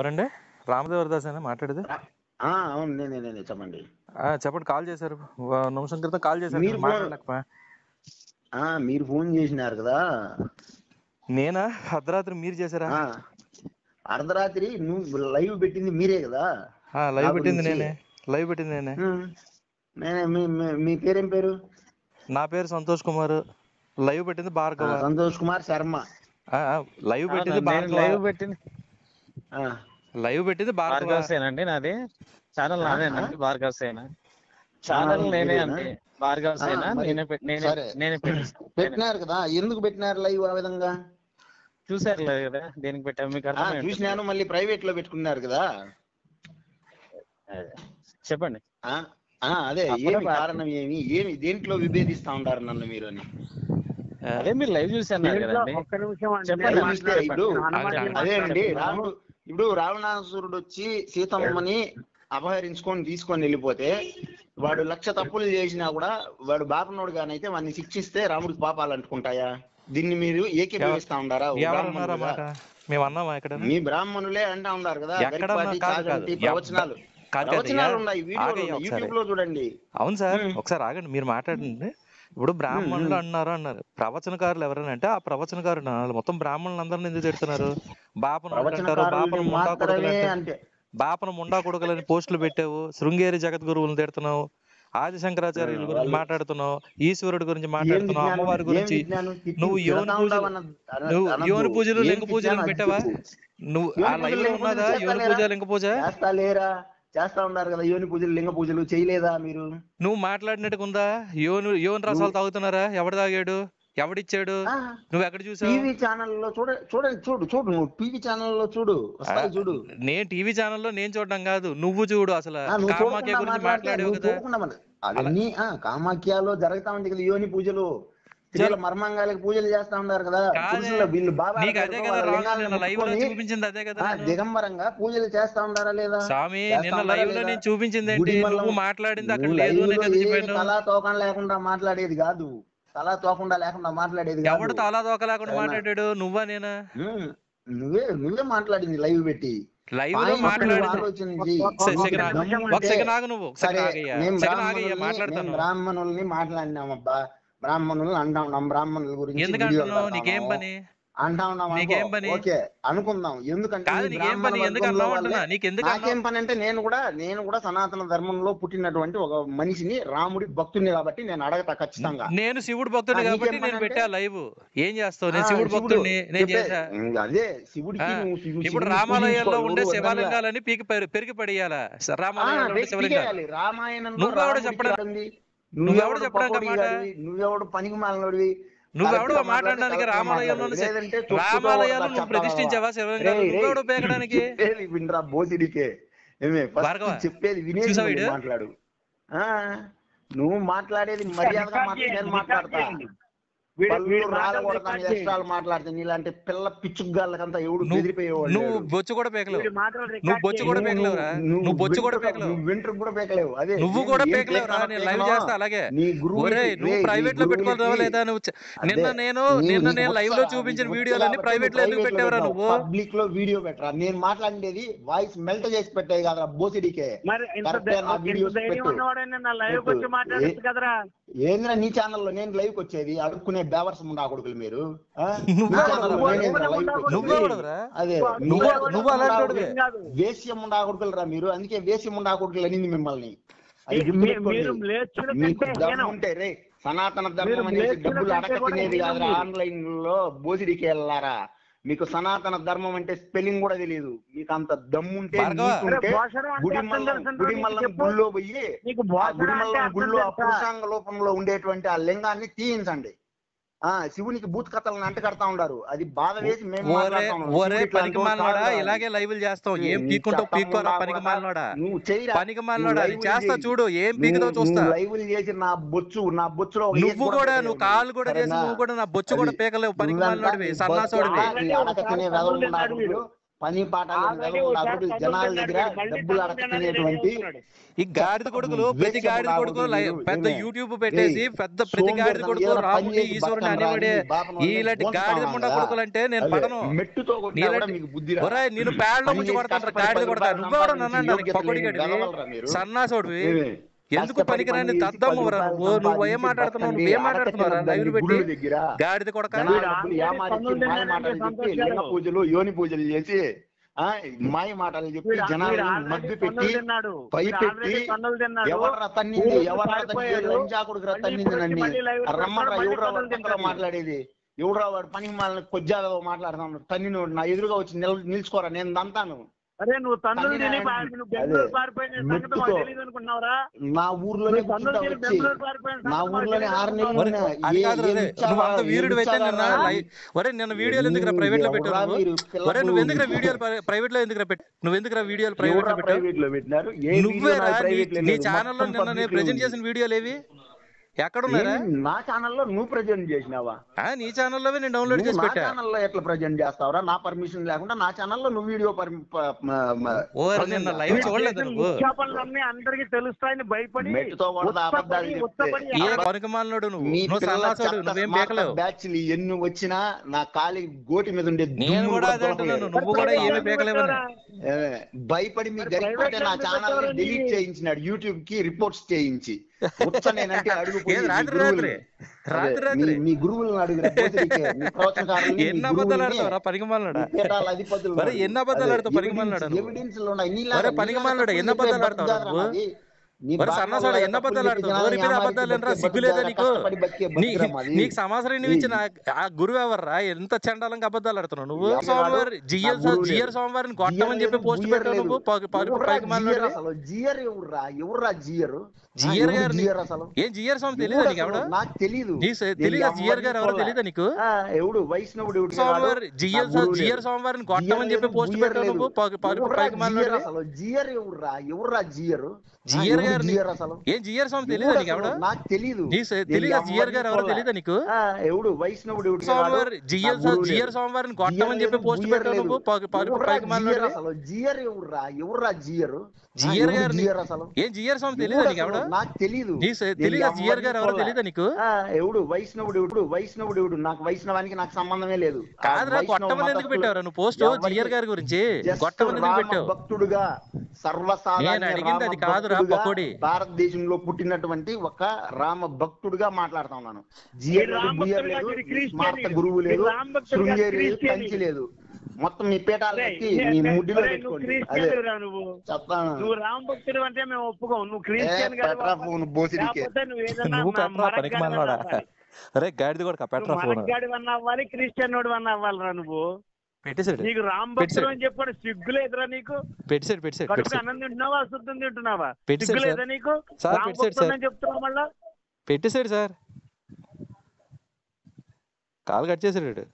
ఎవరండి? రామదేవరదాసేనా మాట్లాడేది? అవును నేనే చెప్పండి. చెప్పండి. కాల్ చేశారు. నిమిషం క్రితం కాల్ చేశారు మీరు కదా, ఫోన్ మాట్లాడలేకపోయా. మీరు ఫోన్ చేసినారు కదా. నేనా? అర్ధరాత్రి మీరు చేశారా? అర్ధరాత్రి నువ్వు లైవ్ పెట్టింది మీరే కదా. లైవ్ పెట్టింది నేనే. లైవ్ పెట్టింది నేనే. నేనే. మీ పేరేం పేరు? నా పేరు సంతోష్ కుమార్. లైవ్ పెట్టింది భార్గవ. సంతోష్ కుమార్ శర్మ. లైవ్ పెట్టింది భార్గవ. లైవ్ పెట్టింది భార్గవ సేనండి. నాది ఛానల్ నాదేనండి. భార్గవ సేన ఛానల్ నేనే అండి. భార్గవ సేన నేనే పెట్టినారు కదా. ఎందుకు పెట్టినారు లైవ్ ఆ విధంగా? చూసారు కదా దేనికి పెట్టాము మీకు చూసినాను. మళ్ళీ ప్రైవేట్ లో పెట్టుకున్నారు కదా. చెప్పండి. అదే ఏమి కారణం? ఏమి దేంట్లో విభేదిస్తా ఉంటారు నన్ను మీరు అని? అదే మీరు లైవ్ చూసాను కదండి. అదే అండి. ఇప్పుడు రావణాసురుడు వచ్చి సీతమ్మని అపహరించుకొని తీసుకొని వెళ్ళిపోతే వాడు 1,00,000 తప్పులు చేసినా కూడా వాడు బాపనోడు గానైతే వాడిని శిక్షిస్తే రాముడికి పాపాలు అంటుకుంటాయా? దీన్ని మీరు ఏకీభవిస్తా ఉన్నారా? మీ బ్రాహ్మణులే అంటా ఉన్నారు కదా. ప్రవచనాలు ఉన్నాయి, యూట్యూబ్ లో చూడండి. అవును సార్, ఒకసారి ఆగండి. మీరు మాట్లాడండి. ఇప్పుడు బ్రాహ్మణులు అన్నారు. ప్రవచనకారులు ఎవరైనా అంటే ఆ ప్రవచనకారులు అన్నారు. మొత్తం బ్రాహ్మణులు అందరిని ఎందుకు తిడుతున్నారు? బాపన ముండా కొడుకులని పోస్టులు పెట్టావు. శృంగేరి జగద్గురువులను తిడుతున్నావు. ఆది శంకరాచార్యుల గురించి మాట్లాడుతున్నావు. ఈశ్వరుడు గురించి మాట్లాడుతున్నావు. అమ్మవారి గురించి. నువ్వు యోని పూజలు లింగ పూజలు పెట్టావా? నువ్వు ఆ లైవ్ లో ఉన్నదా యోని పూజ లింగ పూజ? చేస్తా ఉన్నారు కదా యోని పూజలు లింగ పూజలు. చేయలేదా మీరు? నువ్వు మాట్లాడినట్టుగా ఉందా? యోని రసాలు తాగుతున్నారా? ఎవడు తాగాడు? ఎవడిచ్చాడు? నువ్వు ఎక్కడ చూసావు? టీవీ ఛానల్లో చూడు. నువ్వు టీవీ ఛానల్లో చూడు. నేను టీవీ ఛానల్లో నేను చూడడం కాదు, నువ్వు చూడు. అసలు కామాఖ్య గురించి మాట్లాడేవు కదా. అవన్నీ కామాఖ్యలో జరుగుతా ఉంది కదా యోని పూజలు. మర్మంగాలకి పూజలు చేస్తా ఉన్నారు కదా. వీళ్ళు బాబా దిగంబరంగా పూజలు చేస్తా ఉన్నారా లేదా? స్వామి నిన్న లైవ్ లో నేను చూపించింది ఏంటి? నువ్వు మాట్లాడింది అక్కడ లేదు. తలా తోకం లేకుండా మాట్లాడేది కాదు. తలా తోకుండా లేకుండా మాట్లాడేది. ఎవడు తలా తోక లేకుండా మాట్లాడాడు? నువ్వా నేనా? నువ్వే మాట్లాడింది లైవ్ పెట్టి. లైవ్ లో మాట్లాడింది. బ్రాహ్మణుల్ని మాట్లాడినామబ్బా. బ్రాహ్మణులు అంటాం. బ్రాహ్మణుల గురించి ఎందుకంటున్నావు? నీకేం పని? నీకేం పని? ఓకే అనుకుందాం. ఎందుకంటే నాకేం పని అంటే నేను కూడా సనాతన ధర్మంలో పుట్టినటువంటి ఒక మనిషిని, రాముడి భక్తుడిని కాబట్టి నేను అడగతా ఖచ్చితంగా. నేను శివుడు భక్తుడిని కాబట్టి నేను పెట్టా లైవ్. ఏం చేస్తావు? నేను శివుడు భక్తుడిని నేను చేసా. అదే శివుడికి ఇప్పుడు రామాలయాల్లో ఉండే శివలింగాలని పెరిగి పడేయాలా? రామాయణంలో నువ్వెవడు చెప్పడం? నువ్వెవడు చెప్పడం? నువ్వెవడు పనికి మాలినోడివి? నువ్వెవడు మాట్లాడడానికి? రామాలయంలో నువ్వు ప్రతిష్ఠించావా శివలింగాలు? నువ్వెవడు పేకడానికి? వినరా బోసిడికే చెప్పేది వినేసి మాట్లాడు. నువ్వు మాట్లాడేది మర్యాదగా నేను మాట్లాడతా. మాట్లాడితే నీలాంటి పిల్ల పిచ్చుగాళ్ళకంతా ఎవడు బెదిరిపోయేవాడు. నువ్వు బొచ్చు కూడా పేకలేవు. నువ్వు బొచ్చు కూడా పేకలేవురా. నువ్వు బొచ్చు కూడా పేకలేవు. వెంట్రుకు కూడా పేకలేవు. అదే నువ్వు కూడా పేకలేవురా. నేను లైవ్ చేస్తా అలాగే. నువ్వు ప్రైవేట్ లో పెట్టుకోవాలా లేదా? నువ్వు నిన్న నేను లైవ్ లో చూపించిన వీడియోలన్నీ ప్రైవేట్ లో ఎందుకు పెట్టావురా? నువ్వు పబ్లిక్ లో వీడియో పెట్టరా? నేను మాట్లాడేది వాయిస్ మెల్ట్ చేసి పెట్టే కదరా బోసిడికే. ఏంద్రా నీ ఛానల్లో నేను లైవ్ కి వచ్చేది? అడుక్కునే బేవర్స్ ముండా కొడుకులు మీరు. అదే వేశ్యం ముండా కొడుకులు రా మీరు. అందుకే వేశ్యం ముండా కొడుకులు అనింది మిమ్మల్ని. ఉంటే రే సనాతన ధర్మం అనేది డబ్బులు అడక తినేది కాదురా. ఆన్లైన్ లో బోసిడికి వెళ్ళారా? మీకు సనాతన ధర్మం అంటే స్పెల్లింగ్ కూడా తెలియదు. మీకు అంత దమ్ముంటే గుడిమల్లం గుళ్ళో పోయి గుడిమల్లం గుళ్ళో ఆ పురుషాంగ లోపంలో ఉండేటువంటి ఆ లింగాన్ని తీయించండి. శివునికి భూత్ కథలను అంటకడతా ఉండారు. అది బాధ వేసి మేము ఇలాగే లైవ్లు చేస్తాం. ఏం పీక్కుంటావు? పీక్కోరా పనికి మాలినోడా. నువ్వు పనికి మాలినోడా చేస్తా చూడు. ఏం పీకుతావు చూస్తా. లైవ్లు చేసి నా బొచ్చులో నువ్వు కూడా నువ్వు కాళ్ళు కూడా చేసి నువ్వు కూడా నా బొచ్చు కూడా పీకలేవు. పనికి మాలినోడివి, సన్నాసోడివి. పని పాట జనాల దగ్గర డబ్బులు అడగనేటువంటి ఈ గాడిద కొడుకులు ప్రతి గాడిద కొడుకు పెద్ద యూట్యూబ్ పెట్టేసి పెద్ద ప్రతి గాడిద కొడుకు రాముని ఈశ్వరుని అనేవాడే ఇలాంటి గాడిద ముండా కొడుకులు అంటే నేను పడను. నేను పేడలో ముంచి కొడతాను గాడిద కొడతా. నువ్వెవడో నన్ను పకోడి గడివి సన్నాసోడివి, ఎందుకు పనికిరాని దద్దమ్మ నువ్వు ఏం మాట్లాడుతున్నావు? నువ్వేం మాట్లాడుతున్నారా లైవ్లు పెట్టి గాడిద కొడక? పూజలు యోని పూజలు చేసి మాయ మాటలు చెప్పి జనాలను మధ్య పెట్టి భయపెట్టి ఎవర్రా తన్నింది లంజాకుడుకురా తన్నింది నన్ను రమ్మరా ఎవడ్రా మాట్లాడేది, ఎవడ్రా వాడు పనికి మాలని కొద్దిగా మాట్లాడుతున్నాను తన్నిని నా ఎదురుగా వచ్చి నిలుచుకోరా నేను దంతాను. అరే నువ్వు తన్నులు తిని బెంగళూరు పారిపోయిన సంగతి మాకు తెలియదు అనుకున్నావురా? నా ఊర్లోనే నా ఊర్లోనే 6 నెలలు వీరుడు అయితే నిన్న వీడియోలు ఎందుకు ప్రైవేట్ లో పెట్టావు? నువ్వు ఎందుకు వీడియోలు ప్రైవేట్ లో ఎందుకు నువ్వు ఎందుకు వీడియోలు ప్రైవేట్ లో పెట్టావు? నువ్వేరా నీ ఛానల్లో నిన్న ప్రెజెంట్ చేసిన వీడియోలు ఏవి ఎక్కడున్నారా? నా ఛానల్లో నువ్వు ప్రజెంట్ చేసినావా? నీ ఛానల్లో నేను డౌన్లోడ్ చేసి పెట్టా. ఛానల్లో ఎట్లా ప్రజెంట్ చేస్తావరా? నా పర్మిషన్ లేకుండా నా ఛానల్లో నువ్వు వీడియో నిన్న లైవ్ చూడలేదు నువ్వు? అందరికి తెలుస్తాయని భయపడి పనికిమాలినోడు నువ్వేం పేకలేవు. బ్యాచ్లు ఎన్ని వచ్చినా నా కాలి గోటి మీద ఉండే నేను కూడా అదే అంటున్నాను, నువ్వు కూడా ఏమి పేకలేవని భయపడి మీ గరిపోతే నా ఛానల్ డిలీట్ చేయించినాడు యూట్యూబ్ కి రిపోర్ట్స్ చేయించి. నేనంటే అడుగు మీ గురువులను అడుగురా, ఎన్ని అబద్ధాలు ఆడతావురా పనికిమాలినోడా? ఎన్ని అబద్ధాలు ఆడతావు పనికిమాలినోడా? ఎవిడెన్స్ లో ఉన్నాయి పనికిమాలినోడా ఎన్ని అబద్ధాలు ఆడతావు? సన్నసాడు ఎన్ని అబద్ధాలు ఆడుతావు? అబద్ధాలు ఏంట్రా? సిగ్గు లేదా నీకు? నీకు సమాచారం ఇచ్చిన ఆ గురువు ఎవర్రా? ఎంత చండాలంగా అబద్ధాలు ఆడుతున్నావు నువ్వు? సోమవారి జియర్ సోమవారిని కొట్టమని చెప్పి పోస్ట్ పెట్టావు నువ్వు. జియర్ గారు ఏం జియర్ స్వామి తెలియదా నీకు? ఎవడో నాకు తెలియదు. తెలీదా జియర్ గారు ఎవరో తెలీదా నీకు? ఎవడు వైష్ణవుడు సోమవారి జియర్ సోమవారిని కొట్టమని చెప్పి పోస్ట్ పెట్టావు నువ్వు. జియర్ ఎవర్రా? ఎవర్రా జియర్? జియర్ గారు ఏం జియర్ స్వామి తెలియదా నీకు? ఎవడో నాకు తెలియదు. తెలీదా జియర్ గారు ఎవరో తెలీదా నీకు? ఎవడు వైష్ణవుడు సోమవారి జియర్ సోమవారిని కొట్టమని చెప్పి పోస్ట్ పెట్టావు నువ్వు. జియర్ ఎవర్రా? ఎవర్రా జియర్? జియర్ గారు ఏం జియర్ స్వామి తెలియదా నీకు? ఎవడో నాకు తెలియదు. తెలీదా జియర్ గారు ఎవరో తెలీదా నీకు? ఎవడు వైష్ణవుడు? నాకు వైష్ణవానికి నాకు సంబంధమే లేదు. కాదురా, కొట్టమని ఎందుకు పెట్టావు నువ్వు పోస్ట్ జియర్ గారి గురించి? కొట్టమని ఎందుకు పెట్టావు? భక్తుడుగా సర్వసాధారణ భారతదేశంలో పుట్టినటువంటి ఒక రామ భక్తుడుగా మాట్లాడుతా ఉన్నాను. జియర్ లేదు, స్మార్త గురువు లేదు, శృంగేరి లేదు, కంచి లేదు. మొత్తం మీ పీఠాలు ఎక్కి మీ ముడ్డిలో పెట్టుకోండి. చెప్తాను, నువ్వు రామ భక్తుడు అంటే మేము ఒప్పుకోం. నువ్వు క్రిస్టియన్ అవ్వాలి, క్రిస్టియన్ అవ్వాలిరా నువ్వు. నీకు రామ భక్తుడు అని చెప్పాడు, సిగ్గులేదురా నీకు? అన్నం తింటున్నావా, అశుద్ధం తింటున్నావా? సిగ్గులేదా నీకు? రామ భక్తుడు అని చెప్తున్నావు మళ్ళా. పెట్టేశాడు సార్, కాలు కట్ చేసాడు.